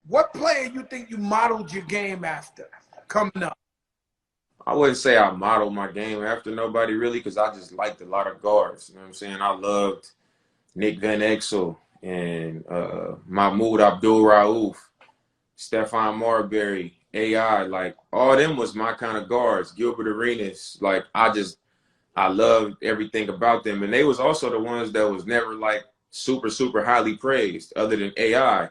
What player you think you modeled your game after coming up? I wouldn't say I modeled my game after nobody really, because I just liked a lot of guards. You know what I'm saying? I loved Nick Van Exel and Mahmoud Abdul Rauf, Stephon Marbury, AI. Like, all them was my kind of guards. Gilbert Arenas. Like, I loved everything about them. And they was also the ones that was never like super, super highly praised other than AI.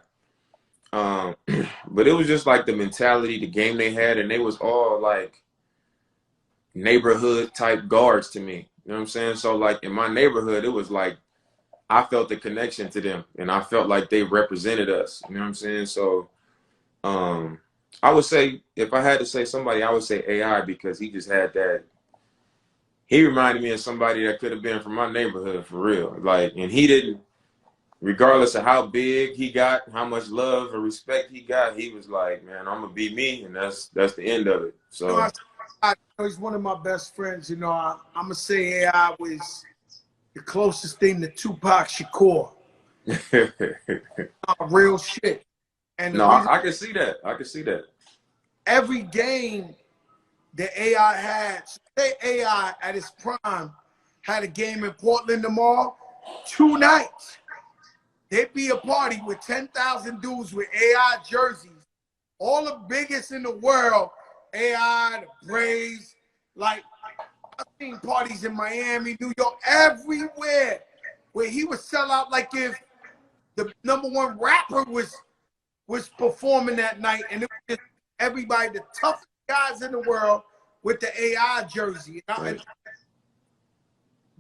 But it was just like the mentality, the game they had, and they was all like neighborhood type guards to me. You know what I'm saying? So like in my neighborhood, it was like I felt the connection to them and I felt like they represented us. You know what I'm saying? So I would say if I had to say somebody, I would say AI because he just had that. He reminded me of somebody that could have been from my neighborhood for real. Like, and he didn't, regardless of how big he got, how much love or respect he got, he was like, man, I'm gonna be me, and that's the end of it. So He's one of my best friends. You know, I'm gonna say AI was the closest thing to Tupac Shakur. Real shit. And the no, reason I can see that. I can see that. every game that AI had, say AI at its prime had a game in Portland tomorrow, 2 nights. There'd be a party with 10,000 dudes with AI jerseys, all the biggest in the world. AI, the Braves, like I've seen parties in Miami, New York, everywhere, where he would sell out like if the #1 rapper was performing that night, and it was just everybody, the toughest guys in the world, with the AI jersey. And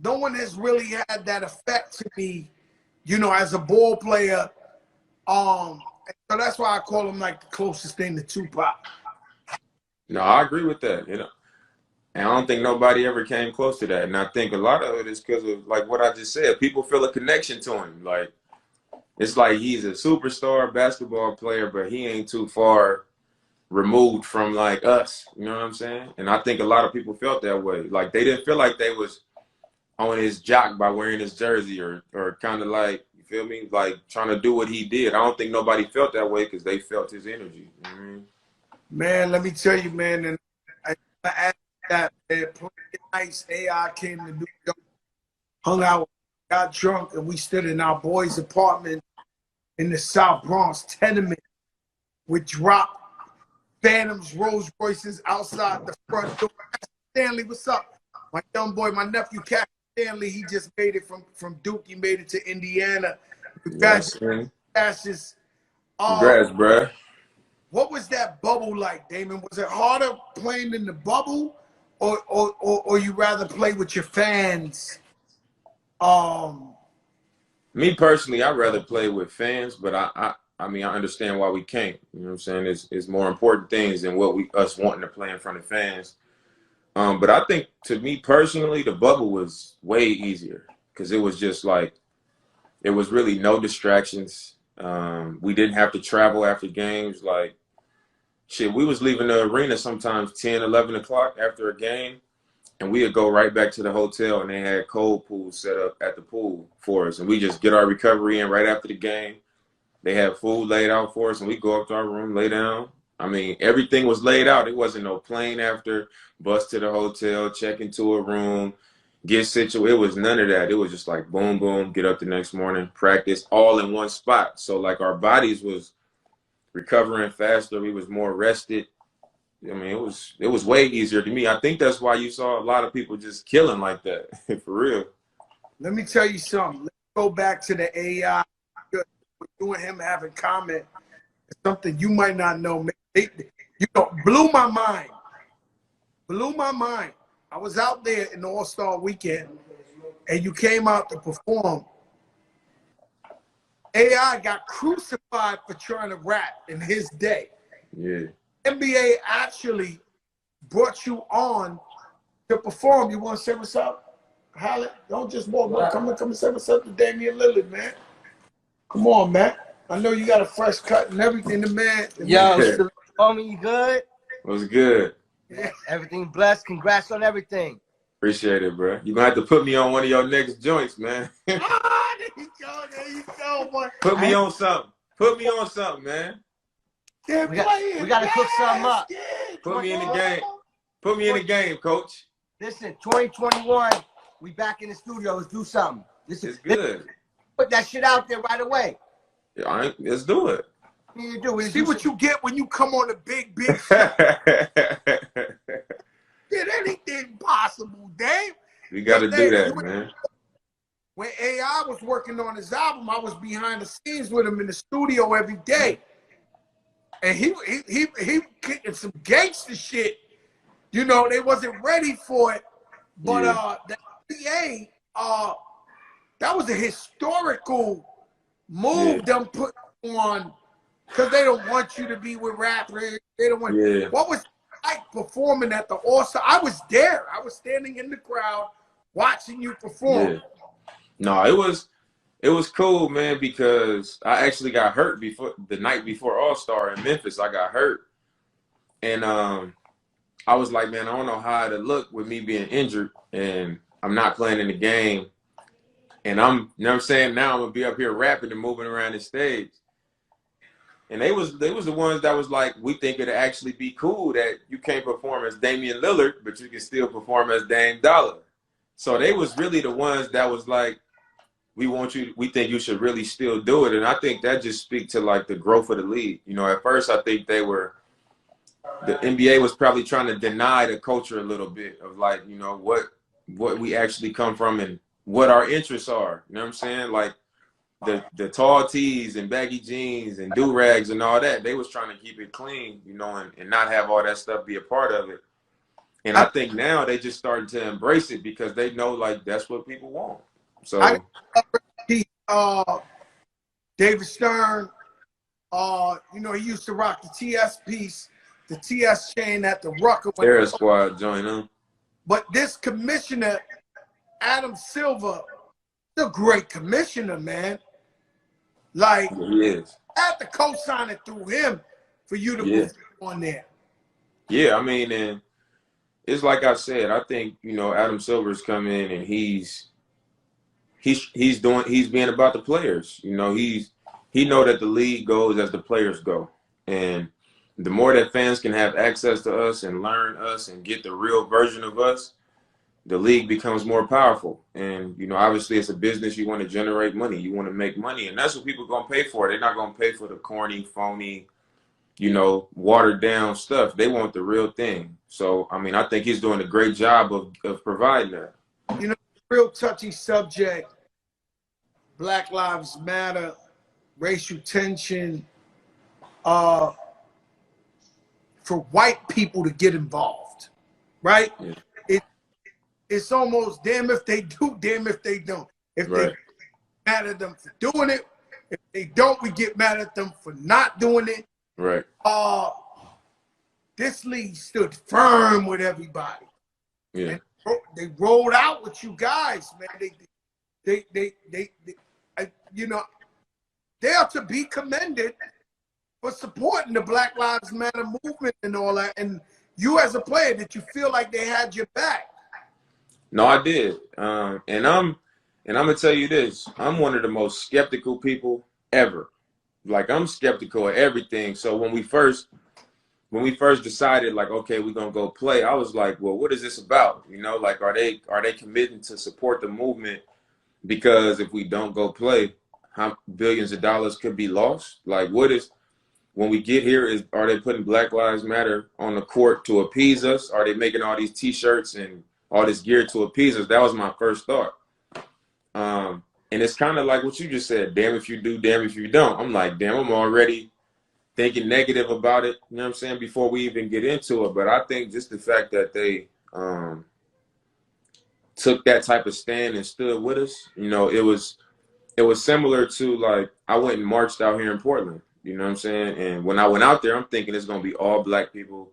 no one has really had that effect to me, you know, as a ball player. So that's why I call him like the closest thing to Tupac. No, I agree with that. You know, and I don't think nobody ever came close to that. And I think a lot of it is because of like what I just said. People feel a connection to him. Like it's like he's a superstar basketball player, but he ain't too far removed from like us. You know what I'm saying? And I think a lot of people felt that way. Like they didn't feel like they was on his jock by wearing his jersey or kind of like, you feel me? Like trying to do what he did. I don't think nobody felt that way because they felt his energy. You know what I mean? Man, let me tell you, man, and I asked that, man, nice AI came to New York, hung out, got drunk, and we stood in our boy's apartment in the South Bronx tenement with drop Phantoms, Rolls Royces outside the front door. Stanley, what's up? My young boy, my nephew, Captain Stanley, he just made it from Duke. He made it to Indiana. Congratulations. Yes, congrats, bruh. What was that bubble like, Damon? Was it harder playing in the bubble, or you rather play with your fans? Me personally, I'd rather play with fans, but I mean, I understand why we can't. You know what I'm saying? It's more important things than what us wanting to play in front of fans. But I think to me personally, the bubble was way easier because it was just like, it was really no distractions. We didn't have to travel after games. Like, shit, we was leaving the arena sometimes 10, 11 o'clock after a game, and we would go right back to the hotel, and they had cold pools set up at the pool for us, and we just get our recovery in right after the game. They had food laid out for us, and we go up to our room, lay down. I mean, everything was laid out. It wasn't no plane after, bus to the hotel, check into a room, get situated. It was none of that. It was just like boom, boom, get up the next morning, practice all in one spot. So like our bodies was recovering faster. We was more rested. I mean, it was way easier to me. I think that's why you saw a lot of people just killing like that, for real. Let me tell you something. Let's go back to the AI. You and him have in common something you might not know. You know, blew my mind. Blew my mind. I was out there in the All-Star weekend, and you came out to perform. AI got crucified for trying to rap in his day. Yeah. NBA actually brought you on to perform. You want to say what's up? Holla. Don't just walk up. Come and say what's up to Damian Lillard, man. Come on, man. I know you got a fresh cut and everything. Yo, homie, you good? What's good? Yeah. Everything blessed. Congrats on everything. Appreciate it, bro. You're going to have to put me on one of your next joints, man. There you go, boy. Put me on something. Put me on something, man. They're playing we got to cook something up. Put me in the game. Put me in the game, coach. Listen, 2021, we back in the studio. Let's do something. It's good. Put that shit out there right away. Yeah, let's do it. See what you get when you come on the big show. Did anything possible, Dave? We got to do that, man. When AI was working on his album, I was behind the scenes with him in the studio every day. And he kicking some gangster shit. You know, they wasn't ready for it. But the NBA, that was a historical move them put on, because they don't want you to be with rappers. They don't want what was like performing at the All-Star? I was there. I was standing in the crowd watching you perform. Yeah. No, it was cool, man, because I actually got hurt the night before All-Star in Memphis. I got hurt. And I was like, man, I don't know how to look with me being injured and I'm not playing in the game. And you know what I'm saying? Now I'm going to be up here rapping and moving around the stage. And they was the ones that was like, we think it'd actually be cool that you can't perform as Damian Lillard, but you can still perform as Dame Dollar. So they was really the ones that was like, we think you should really still do it. And I think that just speaks to like the growth of the league. You know, at first I think the NBA was probably trying to deny the culture a little bit of like, you know, what we actually come from and what our interests are. You know what I'm saying? Like the tall tees and baggy jeans and do-rags and all that, they was trying to keep it clean, you know, and not have all that stuff be a part of it. And I think now they just starting to embrace it because they know like that's what people want. So David Stern, you know, he used to rock the TS piece, the TS chain at the Rucker. Terror Squad join them. But this commissioner, Adam Silver, the great commissioner, man. Like, he is. I had to co-sign it through him for you to move on there. Yeah, I mean, and it's like I said, I think, you know, Adam Silver's come in and he's being about the players. You know, he know that the league goes as the players go. And the more that fans can have access to us and learn us and get the real version of us, the league becomes more powerful. And, you know, obviously it's a business. You want to generate money. You want to make money. And that's what people are going to pay for. They're not going to pay for the corny, phony, you know, watered down stuff. They want the real thing. So, I mean, I think he's doing a great job of providing that. You know, real touchy subject, Black Lives Matter, racial tension, for white people to get involved, right? Yeah. It's almost damn if they do, damn if they don't. If they mad at them for doing it, if they don't, we get mad at them for not doing it. Right. This league stood firm with everybody. Yeah. And they rolled out with you guys, man. They you know, they are to be commended for supporting the Black Lives Matter movement and all that. And you as a player, did you feel like they had your back? No, I did. And I'm gonna tell you this. I'm one of the most skeptical people ever. Like, I'm skeptical of everything. So when we first decided, like, okay, we're gonna go play, I was like, well, what is this about? You know, like, are they committing to support the movement? Because if we don't go play, how billions of dollars could be lost? Like, when we get here, are they putting Black Lives Matter on the court to appease us? Are they making all these T-shirts and all this gear to appease us? That was my first thought. And it's kind of like what you just said, damn if you do, damn if you don't. I'm like, damn, I'm already thinking negative about it, you know what I'm saying, before we even get into it. But I think just the fact that they took that type of stand and stood with us, you know, it was similar to, like, I went and marched out here in Portland, you know what I'm saying? And when I went out there, I'm thinking it's going to be all black people.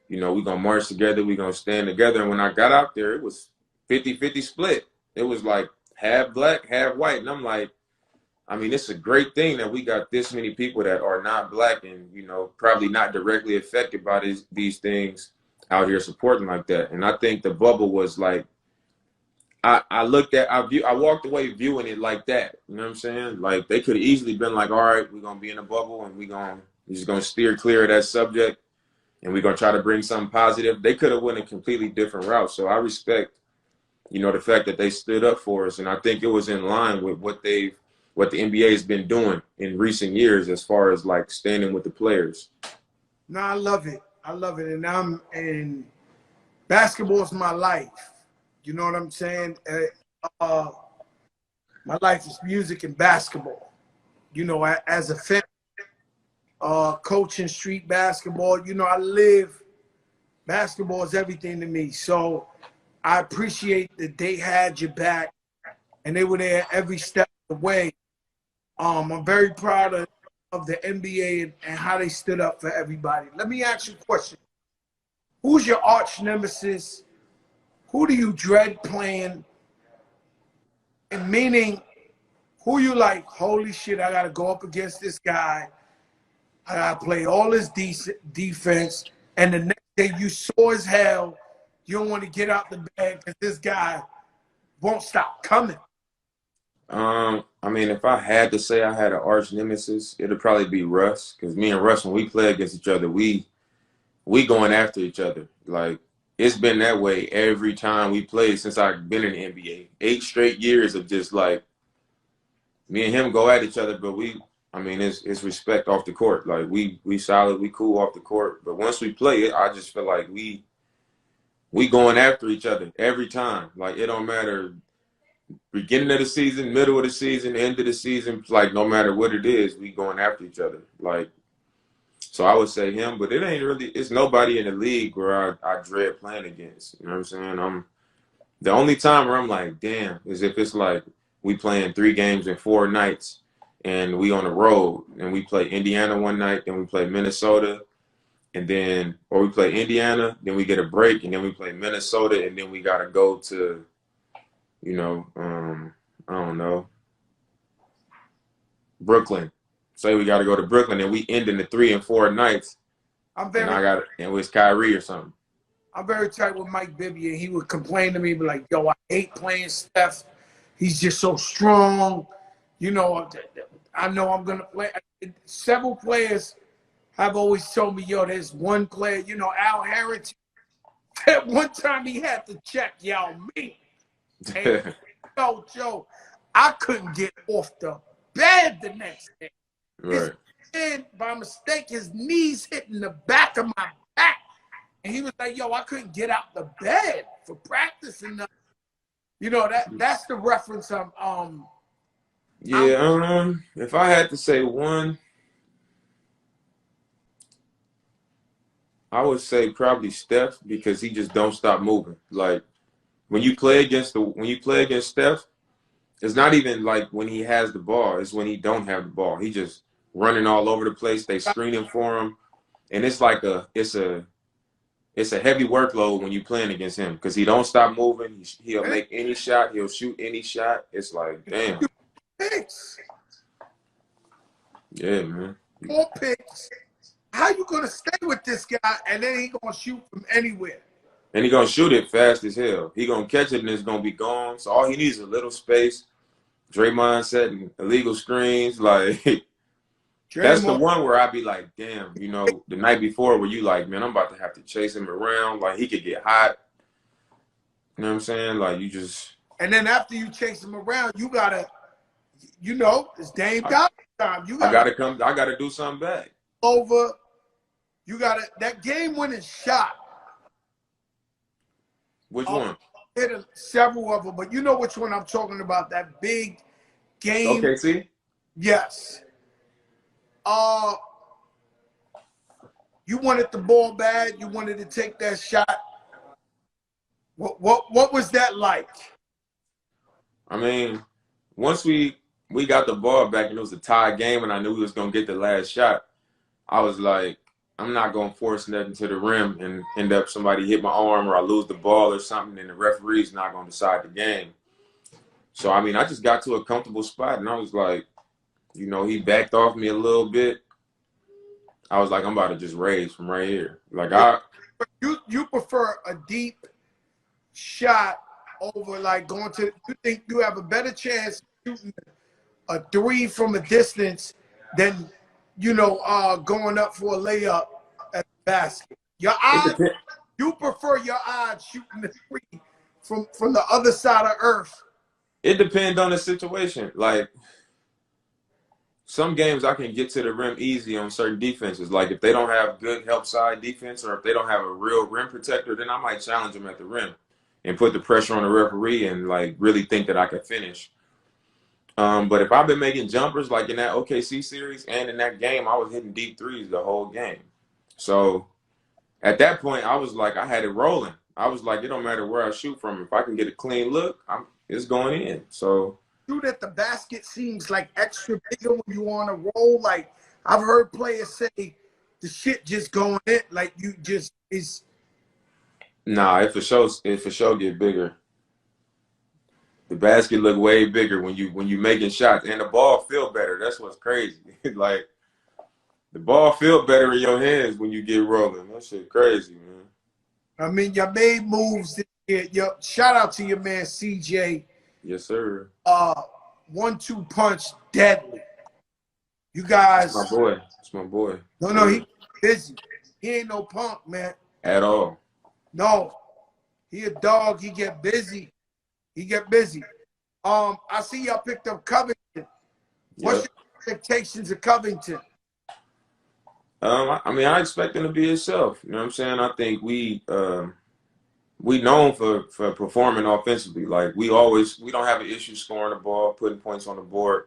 You know, we're going to march together. We're going to stand together. And when I got out there, it was 50-50 split. It was like half black, half white. And I'm like, I mean, it's a great thing that we got this many people that are not black and, you know, probably not directly affected by these things out here supporting like that. And I think the bubble was like, I walked away viewing it like that. You know what I'm saying? Like, they could have easily been like, all right, we're going to be in a bubble and we're going to We're just gonna steer clear of that subject, and we're gonna try to bring something positive. They could have went a completely different route. So I respect, the fact that they stood up for us, and I think it was in line with what the NBA has been doing in recent years as far as like standing with the players. No, I love it. I love it. And basketball is my life. You know what I'm saying? My life is music and basketball. You know, as a fan, coaching street basketball, I live basketball is everything to me. So I appreciate that they had your back and they were there every step of the way. I'm very proud of the NBA and how they stood up for everybody. Let me ask you a question. Who's your arch nemesis? Who do you dread playing? And meaning, who you like, holy shit, I got to go up against this guy. I got to play all this defense. And the next day you sore as hell. You don't want to get out the bed because this guy won't stop coming. I mean, if I had to say I had an arch nemesis, it'd probably be Russ. Because me and Russ, when we play against each other, we going after each other. Like, it's been that way every time we play since I've been in the NBA. 8 straight years of just like me and him go at each other, but it's respect off the court. Like we solid, we cool off the court. But once we play it, I just feel like we going after each other every time. Like, it don't matter beginning of the season, middle of the season, end of the season, like no matter what it is, we going after each other. Like, so I would say him, but it's nobody in the league where I dread playing against. You know what I'm saying? The only time where I'm like, damn, is if it's like we playing 3 games in 4 nights and we on the road and we play Indiana one night, then we play Minnesota, or we play Indiana, then we get a break, and then we play Minnesota, and then we got to go to, I don't know, Brooklyn. Say we got to go to Brooklyn, and we end in the 3 and 4 nights. And it was Kyrie or something. I'm very tight with Mike Bibby, and he would complain to me, be like, yo, I hate playing Steph. He's just so strong. I know I'm going to play. Several players have always told me, yo, there's one player, Al Harrington. At one time he had to check Yao Ming. And, Joe, I couldn't get off the bed the next day. Right. And by mistake, his knees hitting the back of my back. And he was like, yo, I couldn't get out the bed for practice. And that's the reference if I had to say one, I would say probably Steph, because he just don't stop moving. Like, when you play against Steph, it's not even like when he has the ball, it's when he don't have the ball. He just running all over the place. They screening for him. And it's like it's a heavy workload when you're playing against him, because he don't stop moving. He'll make any shot. He'll shoot any shot. It's like, damn. Picks. Yeah, man. 4 picks. How you going to stay with this guy and then he going to shoot from anywhere? And he going to shoot it fast as hell. He going to catch it and it's going to be gone. So all he needs is a little space. Draymond setting illegal screens. Like, that's the one where I be like, damn, the night before where you like, man, I'm about to have to chase him around. Like, he could get hot. You know what I'm saying? Like, you just. And then after you chase him around, you got to, it's Dame Dollar time. I got to do something back. Over. You got to, that game-winning shot. Which one? Hit several of them, but you know which one I'm talking about, that big game. Okay, see? Yes. You wanted the ball bad. You wanted to take that shot. What was that like? I mean, once we got the ball back and it was a tie game and I knew we was going to get the last shot, I was like, I'm not going to force nothing to the rim and end up somebody hit my arm or I lose the ball or something and the referee's not going to decide the game. So, I mean, I just got to a comfortable spot and I was like, he backed off me a little bit. I was like, I'm about to just raise from right here. Like, You prefer a deep shot over like going to, you think you have a better chance shooting a 3 from a distance than going up for a layup at the basket. Your It odds, depends. you prefer your odds shooting the three from the other side of earth. It depends on the situation. Like some games, I can get to the rim easy on certain defenses. Like if they don't have good help side defense, or if they don't have a real rim protector, then I might challenge them at the rim and put the pressure on the referee and like really think that I can finish. But if I've been making jumpers like in that OKC series and in that game, I was hitting deep threes the whole game. So at that point, I was like, I had it rolling. I was like, it don't matter where I shoot from. If I can get a clean look, it's going in. So Shoot at the basket seems like extra bigger when you on a roll. Like I've heard players say the shit just going in. Like you just is. nah, it for sure get bigger. The basket look way bigger when you making shots, and the ball feel better. That's what's crazy. Like the ball feel better in your hands when you get rolling. That shit crazy, man. I mean, you made moves this year. Shout out to your man CJ. Yes, sir. 1-2 punch, deadly. You guys. That's my boy. That's my boy. No, he busy. He ain't no punk, man. At all. No, he a dog. He get busy. He get busy. I see y'all picked up Covington. What's Yep. your expectations of Covington? I mean, I expect him to be himself. You know what I'm saying? I think we known for performing offensively. Like we don't have an issue scoring the ball, putting points on the board.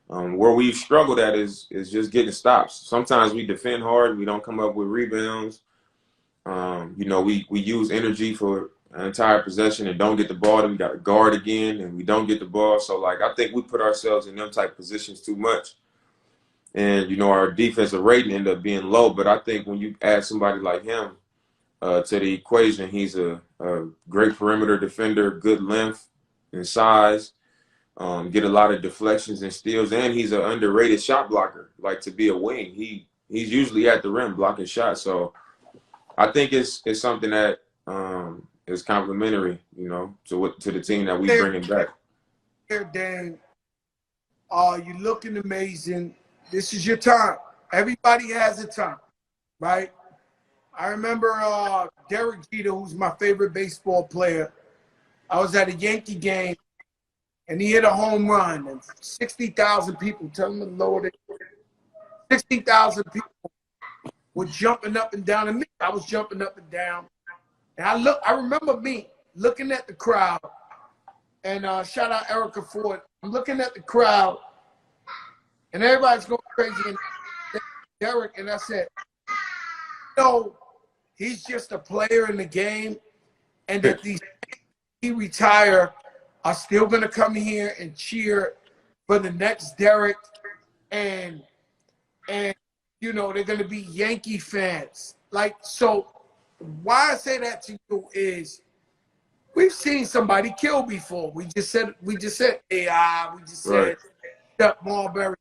Where we've struggled at is just getting stops. Sometimes we defend hard, we don't come up with rebounds. We use energy for an entire possession and don't get the ball, then we got to guard again and we don't get the ball. So like I think we put ourselves in them type of positions too much. And our defensive rating ended up being low. But I think when you add somebody like him to the equation, he's a great perimeter defender, good length and size, get a lot of deflections and steals, and he's an underrated shot blocker. Like to be a wing, he's usually at the rim blocking shots. So I think it's something that is complementary, to the team that we bringing back. Here, Dan, you're looking amazing. This is your time. Everybody has a time, right? I remember Derek Jeter, who's my favorite baseball player. I was at a Yankee game, and he hit a home run, and 60,000 people, tell him to lower it. 60,000 people were jumping up and down, and me, I was jumping up and down. And I remember me looking at the crowd, and shout out Erica Ford. I'm looking at the crowd, and everybody's going crazy. And Derek, and I said, he's just a player in the game, and that he retire are still going to come here and cheer for the next Derek, and they're going to be Yankee fans. Like, so why I say that to you is we've seen somebody kill before. We just said AI, we just said Shep Marbury.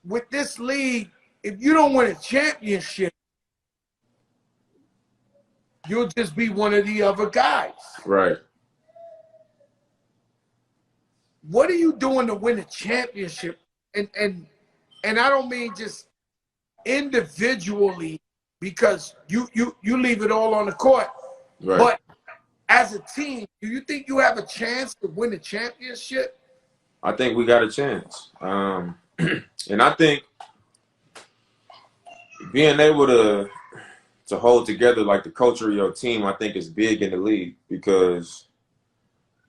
With this league, if you don't win a championship, you'll just be one of the other guys. Right. What are you doing to win a championship? And I don't mean just individually, because you leave it all on the court. Right. But as a team, do you think you have a chance to win a championship? I think we got a chance. And I think being able to hold together like the culture of your team, I think is big in the league, because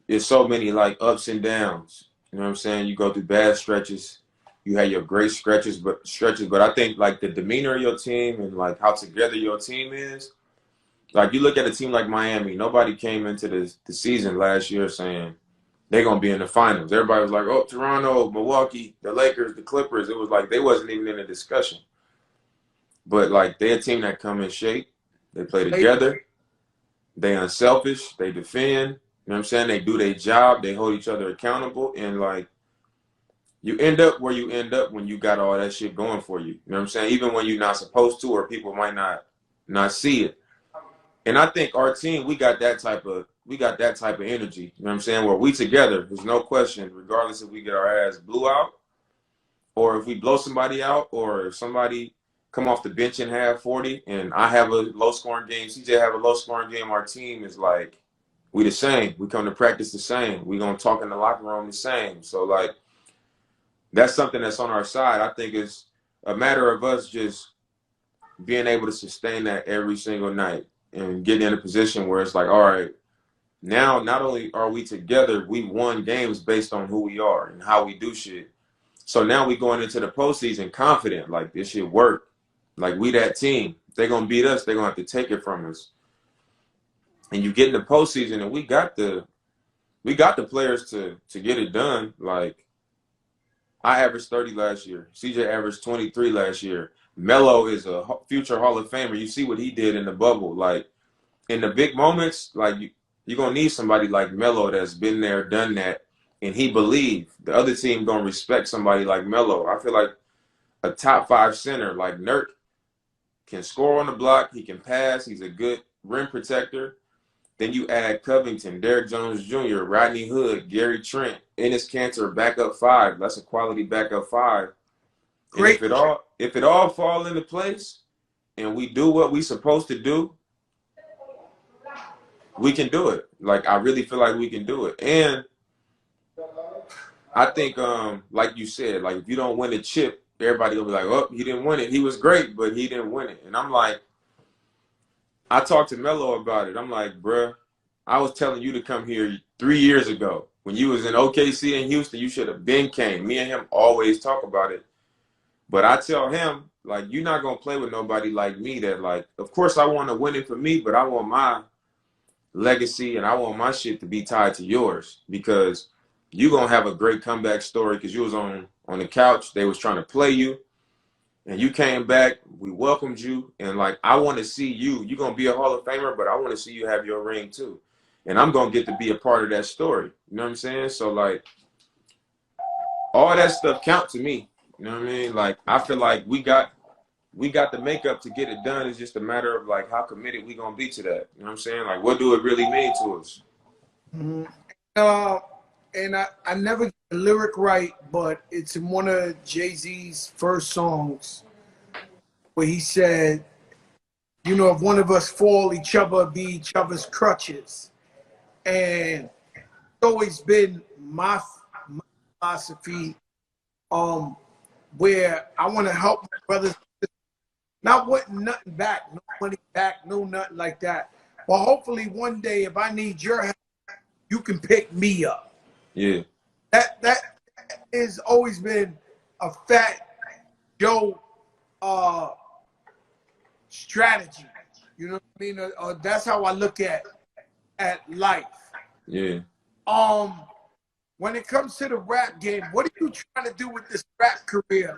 there's so many like ups and downs. You know what I'm saying? You go through bad stretches, you have your great stretches, but I think like the demeanor of your team and like how together your team is. Like you look at a team like Miami, nobody came into the season last year saying they're gonna be in the finals. Everybody was like, oh, Toronto, Milwaukee, the Lakers, the Clippers. It was like they wasn't even in the discussion. But like they're a team that come in shape, they play together, they unselfish, they defend. You know what I'm saying? They do their job. They hold each other accountable. And, like, you end up where you end up when you got all that shit going for you. You know what I'm saying? Even when you're not supposed to, or people might not see it. And I think our team, we got that type of energy. You know what I'm saying? Where we together, there's no question, regardless if we get our ass blew out or if we blow somebody out, or if somebody come off the bench and have 40 and I have a low scoring game, CJ have a low scoring game, our team is like, we the same. We come to practice the same. We gonna talk in the locker room the same. So like, that's something that's on our side. I think it's a matter of us just being able to sustain that every single night and getting in a position where it's like, all right, now not only are we together, we won games based on who we are and how we do shit. So now we going into the postseason confident, like this shit work. Like we that team. If they're gonna beat us, they're gonna have to take it from us. And you get in the postseason, and we got the players to get it done. Like I averaged 30 last year. CJ averaged 23 last year. Melo is a future Hall of Famer. You see what he did in the bubble. Like in the big moments, like you're gonna need somebody like Melo that's been there, done that, and he believed. The other team gonna respect somebody like Melo. I feel like a top 5 center like Nurk can score on the block. He can pass. He's a good rim protector. Then you add Covington, Derrick Jones Jr., Rodney Hood, Gary Trent, Enes Kanter, backup 5. That's a quality backup 5. Great. And if it all fall into place and we do what we supposed to do, we can do it. Like I really feel like we can do it. And I think like you said, like if you don't win a chip, everybody will be like, oh, he didn't win it. He was great, but he didn't win it. And I'm like, I talked to Melo about it. I'm like, bruh, I was telling you to come here 3 years ago. When you was in OKC in Houston, you should have been came. Me and him always talk about it. But I tell him, like, you're not going to play with nobody like me that, like, of course I want to win it for me, but I want my legacy and I want my shit to be tied to yours because you're going to have a great comeback story because you was on the couch. They was trying to play you. And you came back, we welcomed you, and like I want to see you. You're gonna be a Hall of Famer, but I want to see you have your ring too. And I'm gonna get to be a part of that story. You know what I'm saying? So like all that stuff count to me. You know what I mean? Like I feel like we got the makeup to get it done. It's just a matter of like how committed we gonna be to that. You know what I'm saying? Like what do it really mean to us? Mm-hmm. And I never get the lyric right, but it's in one of Jay-Z's first songs where he said, you know, if one of us fall, each other be each other's crutches. And it's always been my philosophy where I want to help my brothers, not wanting nothing back, no money back, no nothing like that. But hopefully one day if I need your help, you can pick me up. Yeah. That has always been a Fat Joe strategy. You know what I mean? That's how I look at life. Yeah. When it comes to the rap game, what are you trying to do with this rap career?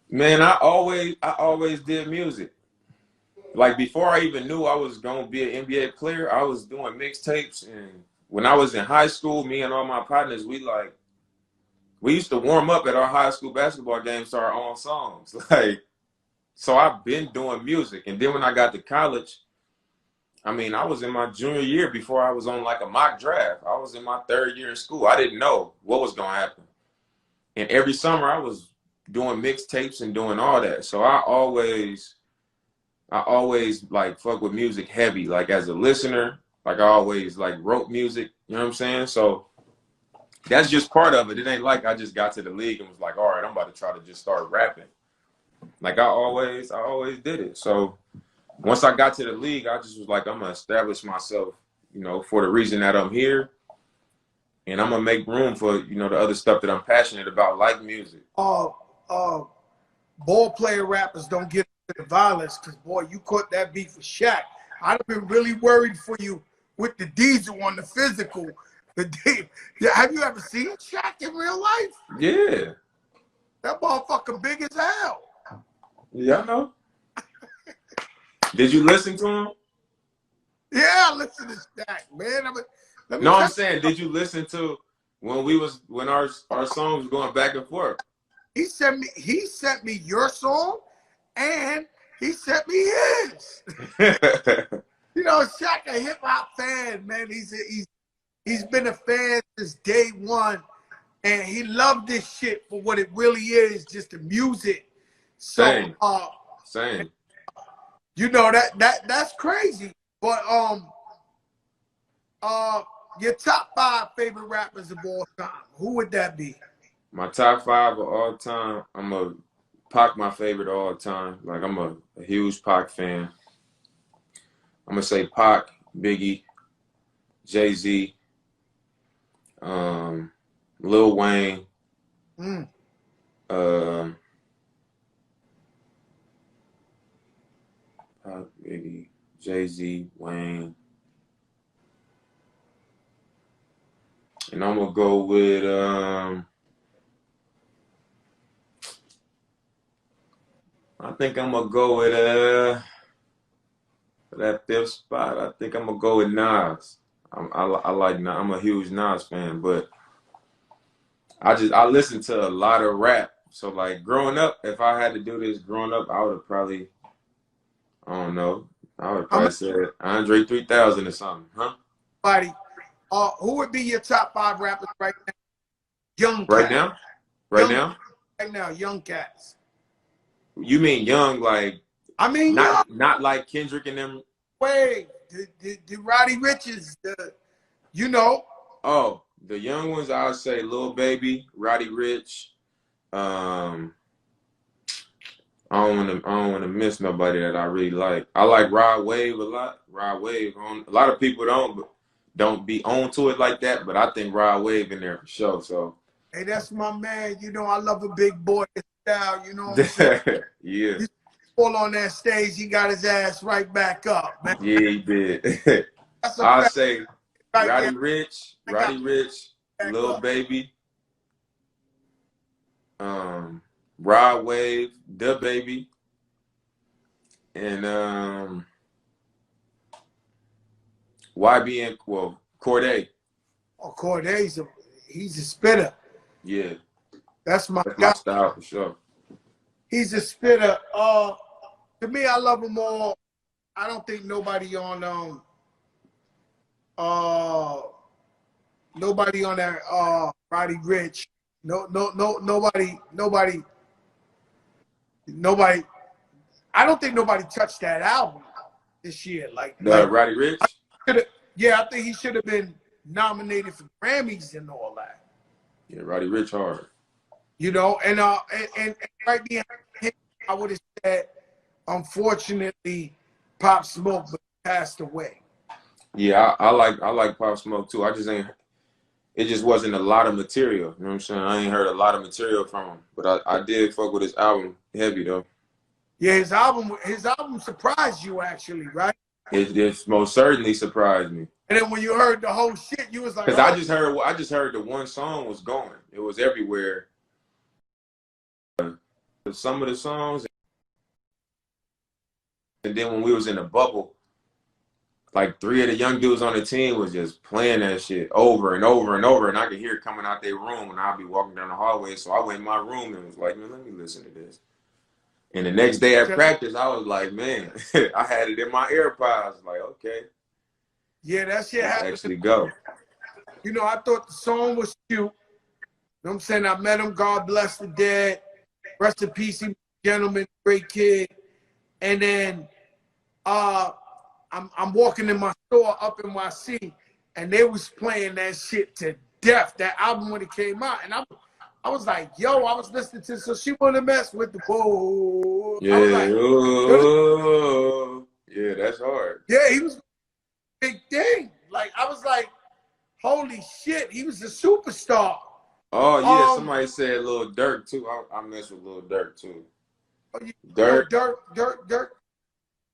Man, I always did music. Like before I even knew I was gonna be an NBA player, I was doing mixtapes. And when I was in high school, me and all my partners, we used to warm up at our high school basketball games to our own songs. Like, so I've been doing music. And then when I got to college, I mean, I was in my junior year before I was on like a mock draft. I was in my 3rd year in school. I didn't know what was gonna happen. And every summer I was doing mixtapes and doing all that. So I always like fuck with music heavy, like as a listener, like I always like wrote music, you know what I'm saying? So that's just part of it. It ain't like I just got to the league and was like, all right, I'm about to try to just start rapping. Like I always did it. So once I got to the league, I just was like, I'm gonna establish myself, you know, for the reason that I'm here. And I'm gonna make room for, you know, the other stuff that I'm passionate about, like music. Ball player rappers don't get into the violence because, boy, you caught that beef with Shaq. I'd have been really worried for you with the diesel on the physical. Have you ever seen Shaq in real life? Yeah. That motherfucker big as hell. Yeah, I know. Did you listen to him? Yeah, I listen to Shaq, man. I'm saying, did you listen to when our songs were going back and forth? He sent me your song, and he sent me his. You know, Shaq a hip hop fan, man. He's been a fan since day one, and he loved this shit for what it really is, just the music. So, Same. Same. you know, that's crazy. But your top 5 favorite rappers of all time, who would that be? My top 5 of all time, I'm a Pac, my favorite of all time. Like, I'm a huge Pac fan. I'm gonna say Pac, Biggie, Jay-Z, Lil Wayne, Pac, Biggie, Jay-Z, Wayne, and I'm gonna go with I think I'm gonna go with for that 5th spot. I think I'm gonna go with Nas. I like Nas. I'm a huge Nas fan, but I listen to a lot of rap. So like growing up, if I had to do this growing up, I would have probably, I don't know, I would probably said Andre 3000 or something, huh? Buddy, who would be your top 5 rappers right now? Young Right cats. now? Right now? Right now, young cats. You mean young, like I mean, young. not like Kendrick and them? Wait, the Roddy Riches, you know. Oh, the young ones, I would say Lil Baby, Roddy Ricch. I don't want to miss nobody that I really like. I like Rod Wave a lot. Rod Wave, a lot of people don't be on to it like that, but I think Rod Wave in there for sure. So hey, that's my man. You know, I love a big boy style. You know what I'm saying? yeah. He fall on that stage, he got his ass right back up, man. Yeah, he did. That's a I'll fact. say Right Roddy there. Ricch, Lil up. Baby, Rod Wave, Da Baby, and YBN, well, Cordae. Oh, Corday's he's a spitter. Yeah, That's my that's guy. my style for sure. He's a spitter. To me, I love them all. I don't think nobody on that Roddy Ricch. Nobody. I don't think nobody touched that album this year. Like Roddy Ricch? Yeah, I think he should have been nominated for Grammys and all that. Yeah, Roddy Ricch hard. You know, and right behind him, I would have said, unfortunately, Pop Smoke passed away. Yeah, I like Pop Smoke too. It just wasn't a lot of material. You know what I'm saying? I ain't heard a lot of material from him, but I did fuck with his album heavy though. Yeah, his album surprised you actually, right? It most certainly surprised me. And then when you heard the whole shit, you was like, because I just heard the one song was going. It was everywhere. Some of the songs, and then when we was in the bubble, like 3 of the young dudes on the team was just playing that shit over and over and over, and I could hear it coming out their room, and I'd be walking down the hallway. So I went in my room and was like, man, let me listen to this. And the next day at practice, I was like, man, I had it in my AirPods. Like, okay. Yeah, that shit happened. Actually go. You know, I thought the song was cute. You know what I'm saying? I met him. God bless the dead. Rest in peace, he was a gentleman, great kid. And then I'm walking in my store up in NYC, and they was playing that shit to death, that album when it came out. And I was like, yo, I was listening to, so she wanna mess with the whoa. Yeah, I was like, oh, yeah, that's hard. yeah, he was a big thing. Like, I was like, holy shit, he was a superstar. Oh, yeah, somebody said Lil Durk, too. I mess with Lil Durk, too. Durk.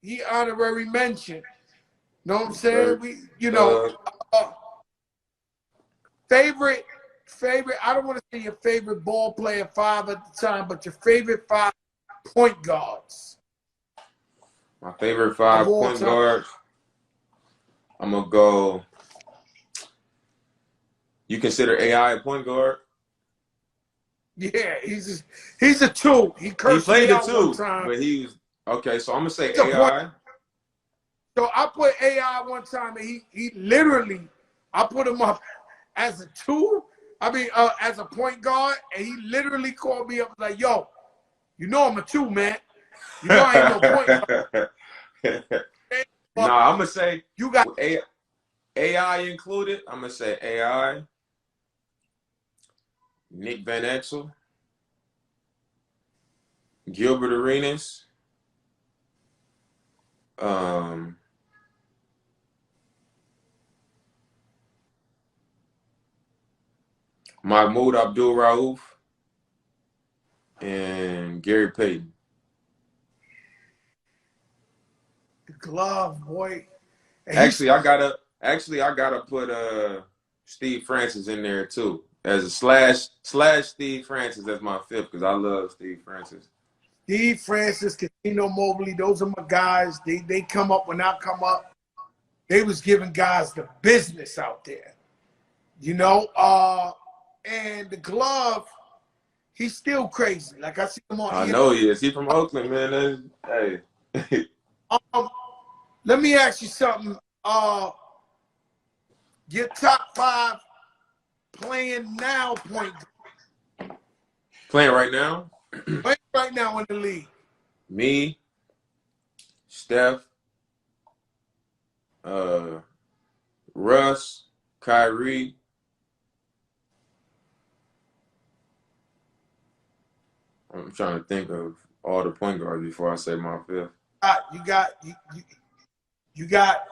He honorary mention. Know what I'm saying? Favorite, I don't want to say your favorite ball player 5 at the time, but your favorite 5 point guards. My favorite 5 point guards, I'm going to go. You consider AI a point guard? Yeah, he's a 2. He cursed played me the out 2, one time. but he was okay. So I'm gonna say AI. So I put AI one time, and he literally, I put him up as a 2, I mean, as a point guard, and he literally called me up like, "Yo, you know I'm a 2, man. You know I ain't no point guard." No, I'm gonna say You got AI included. I'm gonna say AI, Nick Van Exel, Gilbert Arenas, Mahmoud Abdul Rauf, and Gary Payton. the glove, boy. And Actually, I gotta put Steve Francis in there too as a slash Steve Francis as my 5th because I love Steve Francis. Steve Francis, Casino Mobley, those are my guys. They come up when I come up. They was giving guys the business out there. You know, and the glove, he's still crazy. Like I see him on I know he is. He from Oakland, man. Hey. Let me ask you something. Your top 5 playing now point guard. Playing right now? Playing right now in the league. Me, Steph, Russ, Kyrie. I'm trying to think of all the point guards before I say my 5th. You got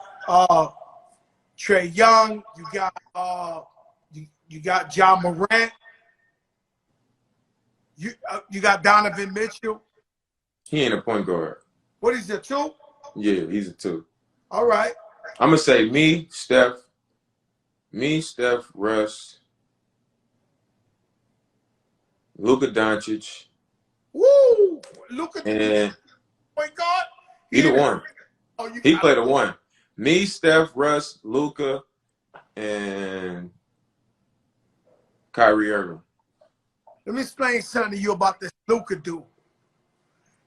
Trey Young. You got John Morant. You got Donovan Mitchell. He ain't a point guard. What is it, 2? Yeah, he's a 2. All right. I'm gonna say me, Steph, Russ, Luka Doncic. Woo! Luka, and point guard. either one. Oh, he played a 1. Me, Steph, Russ, Luka, and Kyrie Irving. Let me explain something to you about this Luka dude.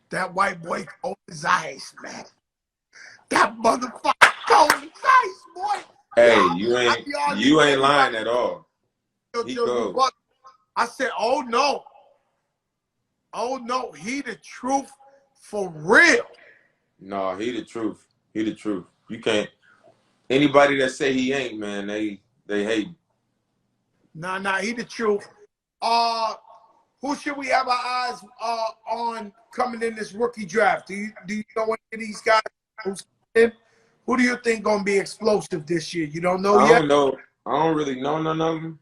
That white boy cold his eyes, man. That motherfucker cold his eyes, boy. Hey, yo, you ain't lying at all. He cold. I said, oh no. Oh no, he the truth for real. No, he the truth. He the truth. You can't. Anybody that say he ain't, man, they hate. Nah, he the truth. Who should we have our eyes on coming in this rookie draft? Do you know any of these guys who's in? Who do you think gonna be explosive this year? You don't know yet? I don't know. I don't really know none of them.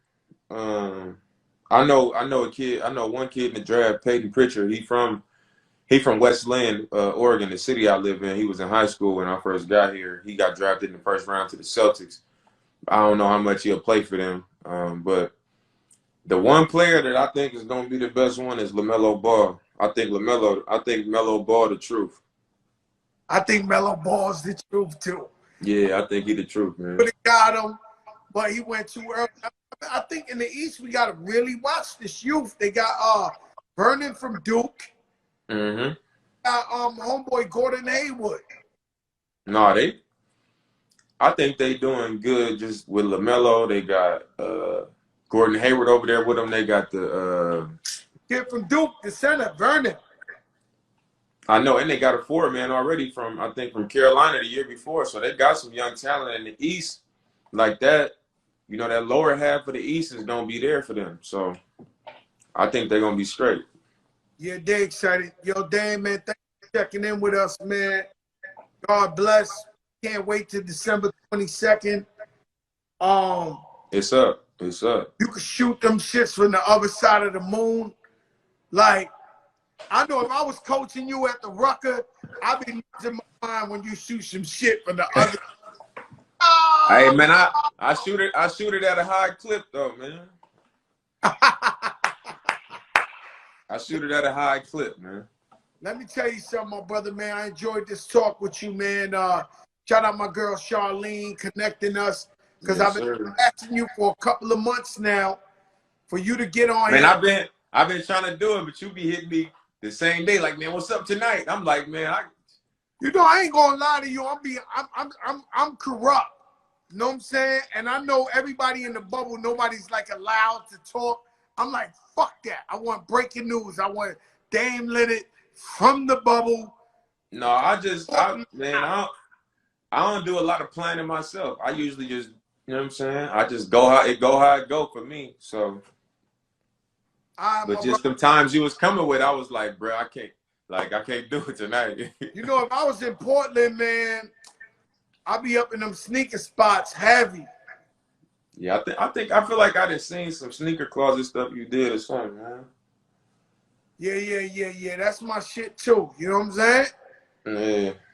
I know a kid. I know one kid in the draft, Peyton Pritchard. He from West Lynn, Oregon, the city I live in. He was in high school when I first got here. He got drafted in the first round to the Celtics. I don't know how much he'll play for them, but the one player that I think is going to be the best one is LaMelo Ball. I think Melo Ball the truth. I think Melo Ball's the truth too. Yeah, I think he the truth, man. Could have got him, but he went too early. I think in the East we got to really watch this youth. They got Vernon from Duke. Mm-hmm. Homeboy Gordon Hayward. No, I think they doing good just with LaMelo. They got Gordon Hayward over there with them. They got the kid from Duke, the center, Vernon. I know, and they got a 4-man already from Carolina the year before. So they got some young talent in the East like that. You know, that lower half of the East is gonna be there for them. So I think they're gonna be straight. Yeah, they excited. Yo, Dan, man, thanks for checking in with us, man. God bless. Can't wait till December 22nd. It's up. It's up. You can shoot them shits from the other side of the moon. Like, I know if I was coaching you at the Rucker, I'd be losing my mind when you shoot some shit from the other. Hey man, I shoot it at a high clip though, man. I shoot it at a high clip, man. Let me tell you something, my brother, man. I enjoyed this talk with you, man. Shout out my girl Charlene connecting us. Because yes, I've been asking you for a couple of months now for you to get on man, here. I've been trying to do it, but you be hitting me the same day, like, man, what's up tonight? I'm like, man, you know, I ain't gonna lie to you. I'm corrupt. You know what I'm saying? And I know everybody in the bubble, nobody's like allowed to talk. I'm like, fuck that. I want breaking news. I want Dame Lillard from the bubble. No, man, I don't do a lot of planning myself. I usually just, you know what I'm saying? I just go how it go for me. So, but just the times you was coming with, I was like, bro, I can't do it tonight. You know, if I was in Portland, man, I'd be up in them sneaker spots heavy. Yeah, I feel like I done seen some sneaker closet stuff you did or something, man. Yeah. That's my shit too. You know what I'm saying? Yeah.